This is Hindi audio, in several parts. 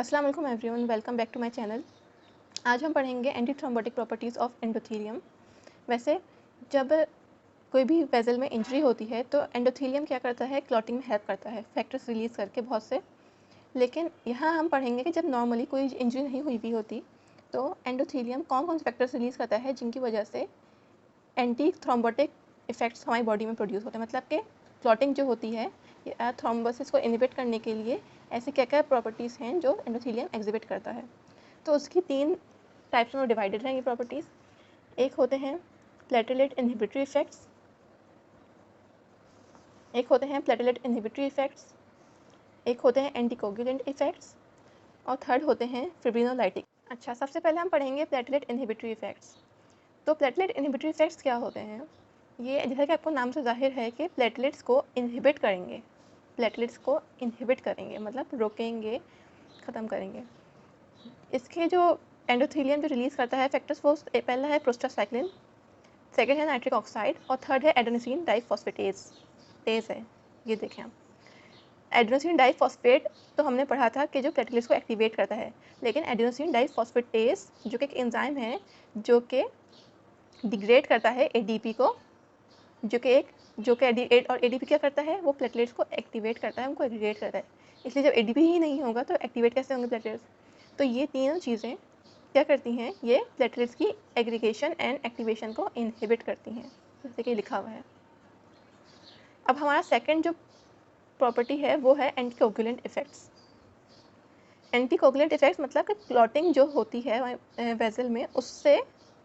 अस्सलाम वालेकुम everyone, welcome back to my channel. आज हम पढ़ेंगे anti thrombotic properties of endothelium. वैसे जब कोई भी वेसल में इंजरी होती है तो एंडोथेलियम क्या करता है, क्लॉटिंग में हेल्प करता है फैक्टर्स रिलीज़ करके बहुत से। लेकिन यहाँ हम पढ़ेंगे कि जब नॉर्मली कोई इंजरी नहीं हुई भी होती तो एंडोथेलियम कौन कौन से फैक्टर्स रिलीज़ करता है जिनकी वजह से एंटी थ्रोम्बोटिक इफ़ेक्ट्स हमारी बॉडी में प्रोड्यूस होते हैं। मतलब कि क्लॉटिंग जो होती है या थ्रोम्बोसिस को इनहिबिट करने के लिए ऐसे क्या क्या प्रॉपर्टीज़ हैं जो एंडोथेलियम एग्जिबिट करता है। तो उसकी 3 टाइप्स में डिवाइडेड हैं ये प्रॉपर्टीज़। एक होते हैं प्लेटलेट इनहिबिटरी इफ़ेक्ट्स, एक होते हैं प्लेटलेट इनहिबिटरी इफ़ेक्ट्स, एक होते हैं एंटीकोगुलेंट इफ़ेक्ट्स और थर्ड होते हैं फिब्रिनोलाइटिक। अच्छा, सबसे पहले हम पढ़ेंगे प्लेटलेट इनहिबिटरी इफ़ेक्ट्स। तो प्लेटलेट इनहिबिटरी इफ़ेक्ट्स क्या होते हैं? ये जैसा कि आपको नाम से ज़ाहिर है कि प्लेटलेट्स को इनहिबिट करेंगे, प्लेटलेट्स को इनहिबिट करेंगे मतलब रोकेंगे, ख़त्म करेंगे। इसके जो एंडोथेलियम जो रिलीज़ करता है फैक्टर्स, वो पहला है प्रोस्टासाइक्लिन, सेकंड है नाइट्रिक ऑक्साइड और थर्ड है एडेनोसिन डाइफॉस्फेटेज तेज है। ये देखें आप, एडेनोसिन डाइफॉस्फेट तो हमने पढ़ा था कि जो प्लेटलेट्स को एक्टिवेट करता है, लेकिन एडेनोसिन डाइफॉस्फेटेज जो कि एक एंजाइम है जो कि डिग्रेड करता है एडीपी को, जो कि एडीपी क्या करता है, वो प्लेटलेट्स को एक्टिवेट करता है, उनको एग्रीगेट करता है। इसलिए जब एडीपी ही नहीं होगा तो एक्टिवेट कैसे होंगे प्लेटलेट्स? तो ये तीनों चीज़ें क्या करती हैं, ये प्लेटलेट्स की एग्रीगेशन एंड एक्टिवेशन को इनहिबिट करती हैं, जैसे कि लिखा हुआ है। अब हमारा सेकंड जो प्रॉपर्टी है वो है एंटीकोगुलेंट इफ़ेक्ट्स। एंटीकोगुलेंट इफ़ेक्ट्स मतलब कि क्लॉटिंग जो होती है वेसल में उससे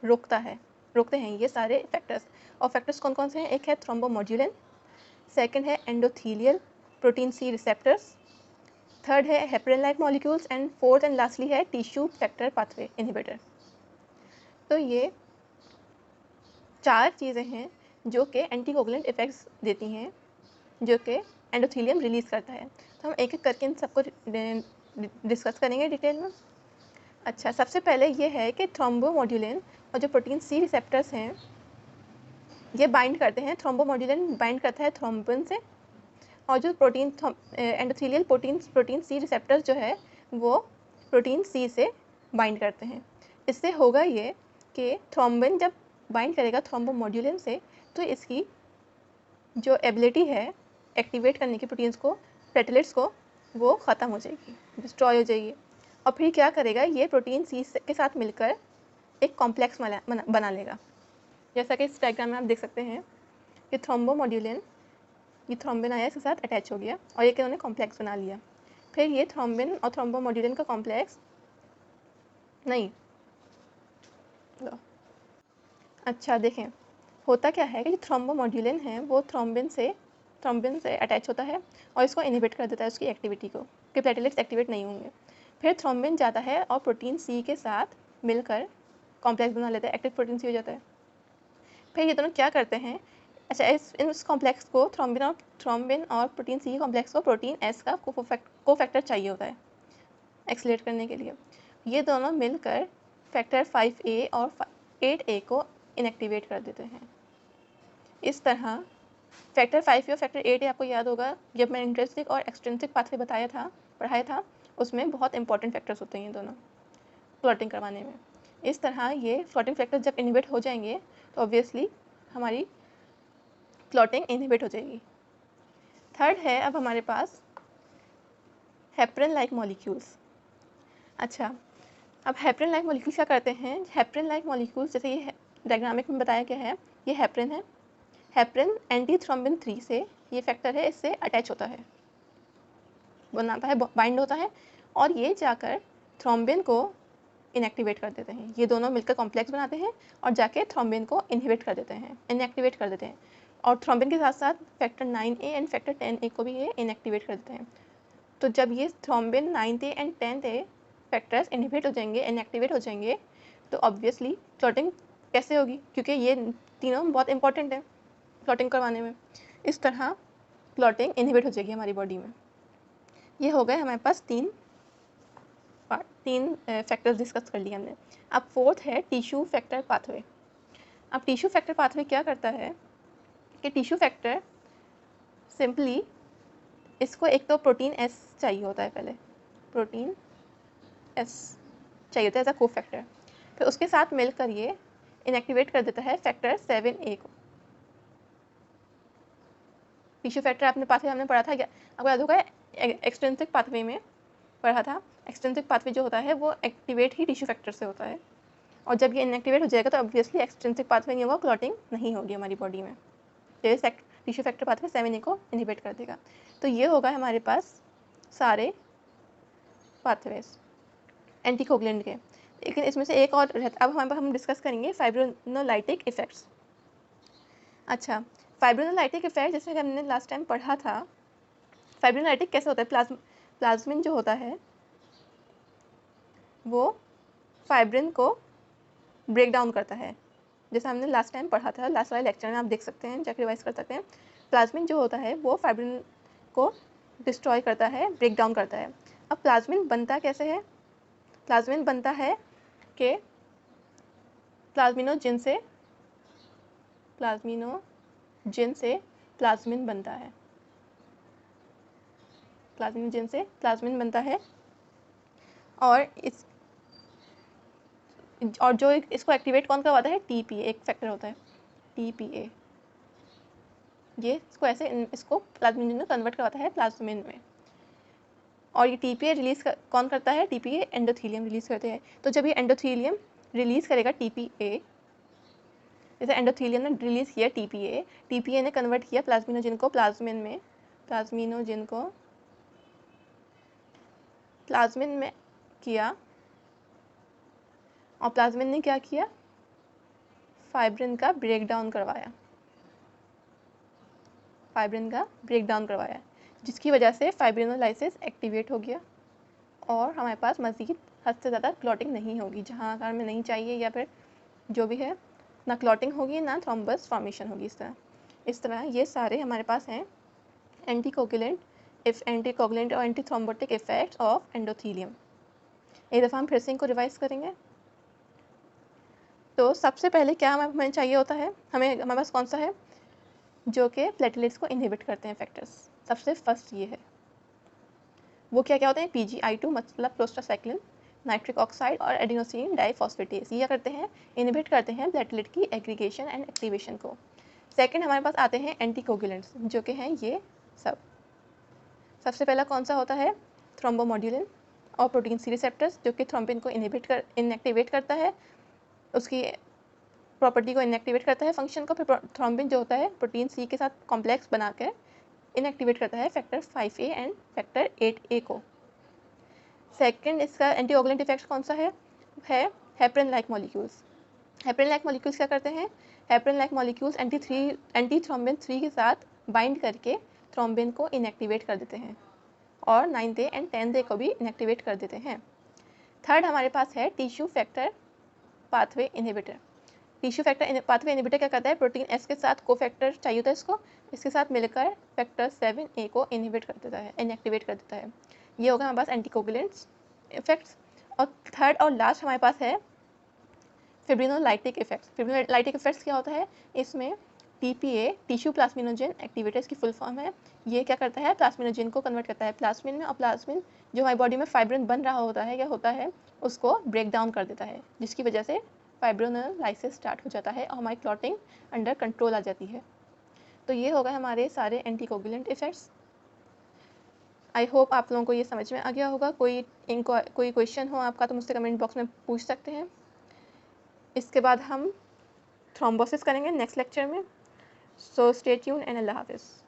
रोकते हैं ये सारे फैक्टर्स। और फैक्टर्स कौन कौन से हैं? एक है थ्रोम्बोमोड्यूलिन, सेकंड है endothelial protein C receptors, third है heparin like molecules and fourth and lastly है टिश्यू फैक्टर पाथवे इनहिबिटर। तो ये 4 चीज़ें हैं जो कि एंटीकोगुलेंट इफ़ेक्ट्स देती हैं, जो कि एंडोथेलियम रिलीज़ करता है। तो हम एक एक करके इन सबको डिस्कस करेंगे डिटेल में। अच्छा, सबसे पहले ये है कि थ्रोम्बोमोड्यूलिन और जो प्रोटीन सी रिसेप्टर्स हैं ये बाइंड करते हैं। थ्रोम्बोमोड्यूलिन बाइंड करता है थ्रोम्बिन से, और जो एंडोथेलियल प्रोटीन सी रिसेप्टर्स जो है वो प्रोटीन सी से बाइंड करते हैं। इससे होगा ये कि थ्रोम्बिन जब बाइंड करेगा थ्रोम्बोमोड्यूलिन से तो इसकी जो एबिलिटी है एक्टिवेट करने की प्रोटीन्स को, प्लेटलेट्स को, वो ख़त्म हो जाएगी, डिस्ट्रॉय हो जाएगी। और फिर क्या करेगा, ये प्रोटीन सी के साथ मिलकर एक कॉम्प्लेक्स बना लेगा। जैसा कि इस डायग्राम में आप देख सकते हैं कि थ्रोम्बोमोड्यूलिन, ये थ्रोम्बिन आया इसके साथ अटैच हो गया और एक इन्होंने कॉम्प्लेक्स बना लिया। फिर ये थ्रोम्बिन और थ्रोम्बोमोड्यूलिन का कॉम्प्लेक्स नहीं लो। अच्छा देखें, होता क्या है कि जो थ्रोम्बोमोड्यूलिन है वो थ्रोम्बिन से अटैच होता है और इसको इनहिबिट कर देता है, उसकी एक्टिविटी को, कि प्लेटलेट्स एक्टिवेट नहीं होंगे। फिर थ्रोम्बिन जाता है और प्रोटीन सी के साथ मिलकर कॉम्प्लेक्स बना लेता है, एक्टिव प्रोटीन सी हो जाता है। फिर ये दोनों क्या करते हैं, अच्छा इस कॉम्प्लेक्स को थ्रोम्बिन और प्रोटीन सी कॉम्प्लेक्स को प्रोटीन एस का कोफैक्टर चाहिए होता है एक्सलेट करने के लिए। ये दोनों मिलकर फैक्टर 5A और 8A को इनएक्टिवेट कर देते हैं। इस तरह फैक्टर 5A और फैक्टर 8A आपको याद होगा, जब मैंने इंट्रिंसिक और एक्सट्रिंसिक पाथवे पढ़ाया था, उसमें बहुत इंपॉर्टेंट फैक्टर्स होते हैं ये दोनों क्लॉटिंग करवाने में। इस तरह ये क्लॉटिंग फैक्टर्स जब इनहिबिट हो जाएंगे तो ऑब्वियसली हमारी क्लॉटिंग इनहिबिट हो जाएगी। थर्ड है अब हमारे पास हेपरिन लाइक मॉलिक्यूल्स। अच्छा, अब हेपरिन लाइक मॉलिक्यूल्स क्या करते हैं? हेपरिन लाइक मॉलिक्यूल्स जैसे ये डायग्रामिक में बताया गया है, ये हेपरिन है। हेपरिन एंटी थ्रोम्बिन 3 से, ये फैक्टर है, इससे अटैच होता है, बनाता है, बाइंड होता है और ये जाकर थ्रोम्बिन को इनएक्टिवेट कर देते हैं। ये दोनों मिलकर कॉम्प्लेक्स बनाते हैं और जाके थ्रोम्बिन को इनहिबिट कर देते हैं, इनएक्टिवेट कर देते हैं। और थ्रोम्बिन के साथ साथ factor 9A and factor 10A को भी ये इनएक्टिवेट कर देते हैं। तो जब ये thrombin 9A and 10A factors inhibit हो जाएंगे, इनएक्टिवेट हो जाएंगे, तो ऑब्वियसली क्लॉटिंग कैसे होगी, क्योंकि ये तीनों बहुत इंपॉर्टेंट है क्लॉटिंग करवाने में। इस तरह क्लॉटिंग इनहिबिट हो जाएगी हमारी बॉडी में। ये हो गए हमारे पास तीन फैक्टर्स डिस्कस कर लिए हमने। अब फोर्थ है टिश्यू फैक्टर पाथवे। अब टिश्यू फैक्टर पाथवे क्या करता है कि टिश्यू फैक्टर सिंपली, इसको एक तो प्रोटीन एस चाहिए होता है, पहले प्रोटीन एस चाहिए होता है एज अ को फैक्टर। फिर उसके साथ मिलकर ये इनएक्टिवेट कर देता है फैक्टर 7A को। टिश्यू फैक्टर आपने पाथवे हमने पढ़ा था, आपको याद होगा एक्सट्रिंसिक पाथवे में पढ़ा था। एक्सट्रिंसिक पाथवे जो होता है वो एक्टिवेट ही टिश्यू फैक्टर से होता है, और जब ये इनएक्टिवेट हो जाएगा तो ऑब्वियसली एक्सट्रिंसिक पाथवे नहीं होगा, क्लॉटिंग नहीं होगी हमारी बॉडी में, तो ये टिश्यू फैक्टर पाथवे 7A को इनहिबिट कर देगा। तो ये होगा हमारे पास सारे पाथवेज एंटीकोगुलेंट के। लेकिन इसमें से एक और रहता, अब हम डिस्कस करेंगे फाइब्रोनोलाइटिक इफेक्ट्स। अच्छा, फाइब्रोनोलाइटिक इफेक्ट जैसे कि हमने लास्ट टाइम पढ़ा था, फाइब्रोनोलाइटिक कैसे होता है, प्लाज्मिन जो होता है वो फाइब्रिन को ब्रेक डाउन करता है, जैसा हमने लास्ट टाइम पढ़ा था, लास्ट वाले लेक्चर में आप देख सकते हैं, जाकर रिवाइज कर सकते हैं। प्लाज्मिन जो होता है वो फाइब्रिन को डिस्ट्रॉय करता है, ब्रेक डाउन करता है। अब प्लाज्मिन बनता कैसे है, प्लाज्मिन बनता है कि प्लाज्मिनोजिन से प्लाज्मिन बनता है, प्लाज्मिनोजिन से प्लाज्मिन बनता है, और जो इसको एक्टिवेट कौन करवाता है, TPA एक फैक्टर होता है, TPA, ये इसको प्लाज्मिन में कन्वर्ट करवाता है प्लाज्मिन में। और ये TPA रिलीज कौन करता है, TPA एंडोथीलियम रिलीज करते हैं। तो जब ये एंडोथीलियम रिलीज करेगा TPA, जैसे एंडोथीलियम ने रिलीज किया TPA ने कन्वर्ट किया प्लाज्मिनोजिन को प्लाज्मिन में किया, और प्लाज्मिन ने क्या किया, फाइब्रिन का ब्रेकडाउन करवाया, जिसकी वजह से फाइब्रिनोलाइसिस एक्टिवेट हो गया, और हमारे पास मज़ीद हद से ज़्यादा क्लॉटिंग नहीं होगी, जहाँ आकार में नहीं चाहिए, या फिर जो भी है, ना क्लॉटिंग होगी ना थ्रोम्बस फॉर्मेशन होगी। इस तरह ये सारे हमारे पास हैं एंटीकोगुलेंट और anti thrombotic effects of endothelium. एक दफ़ा हम फिर से इनको रिवाइज करेंगे। तो सबसे पहले क्या हमें चाहिए होता है, हमारे पास कौन सा है, जो कि प्लेटलेट्स को इनहिबिट करते हैं फैक्टर्स। सबसे फर्स्ट ये है, वो क्या होते हैं, PGI2 मतलब प्रोस्टासाइक्लिन, नाइट्रिक ऑक्साइड और एडिनोसिन डाइफॉस्फेटेज, ये करते हैं, इनहिबिट करते हैं प्लेटलेट की एग्रीगेशन एंड एक्टिवेशन को। सेकंड हमारे पास आते हैं एंटीकोगुलेंट्स, जो कि हैं ये सब। सबसे पहला कौन सा होता है, थ्रोम्बोमोड्यूलिन और प्रोटीन सी रिसेप्टर्स, जो कि थ्रोम्बिन को इनएक्टिवेट करता है, उसकी प्रॉपर्टी को इनएक्टिवेट करता है, फंक्शन को। फिर थ्रोम्बिन जो होता है प्रोटीन सी के साथ कॉम्प्लेक्स बनाकर इनएक्टिवेट करता है factor 5A and factor 8A को। सेकंड इसका एंटीकोगुलेंट इफेक्ट कौन सा है heparin like molecules. Heparin like molecules क्या करते हैं, heparin like molecules anti thrombin 3 के साथ बाइंड करके थ्रोम्बिन को इनएक्टिवेट कर देते हैं, और 9th एंड 10th को भी इनएक्टिवेट कर देते हैं। थर्ड हमारे पास है tissue factor pathway inhibitor. Tissue factor pathway inhibitor क्या करता है, प्रोटीन S के साथ को फैक्टर चाहिए होता है इसको, इसके साथ मिलकर फैक्टर 7A को इनहिबिट कर देता है, इनएक्टिवेट कर देता है। ये होगा हमारे पास एंटीकोगुलेंट्स इफेक्ट्स। और थर्ड और लास्ट हमारे पास है फिब्रिनोलाइटिक इफेक्ट्स। फिब्रिनोलाइटिक इफेक्ट्स क्या होता है, इसमें TPA टिश्यू प्लाज्मिनोजेन एक्टिवेटर इसकी फुल फॉर्म है। ये क्या करता है, प्लाज्मिनोजेन को कन्वर्ट करता है प्लाज्मिन में, और प्लाज्मिन जो हमारी बॉडी में फाइब्रिन बन रहा होता है, क्या होता है, उसको ब्रेक डाउन कर देता है, जिसकी वजह से फाइब्रोनोलाइसिस स्टार्ट हो जाता है और हमारी क्लॉटिंग अंडर कंट्रोल आ जाती है। तो ये हो गए हमारे सारे एंटीकोगुलेंट इफेक्ट्स। आई होप आप लोगों को ये समझ में आ गया होगा। कोई क्वेश्चन हो आपका तो मुझसे कमेंट बॉक्स में पूछ सकते हैं। इसके बाद हम थ्रोम्बोसिस करेंगे नेक्स्ट लेक्चर में। सो स्टे ट्यून्ड एंड अल्लाह हाफिज़।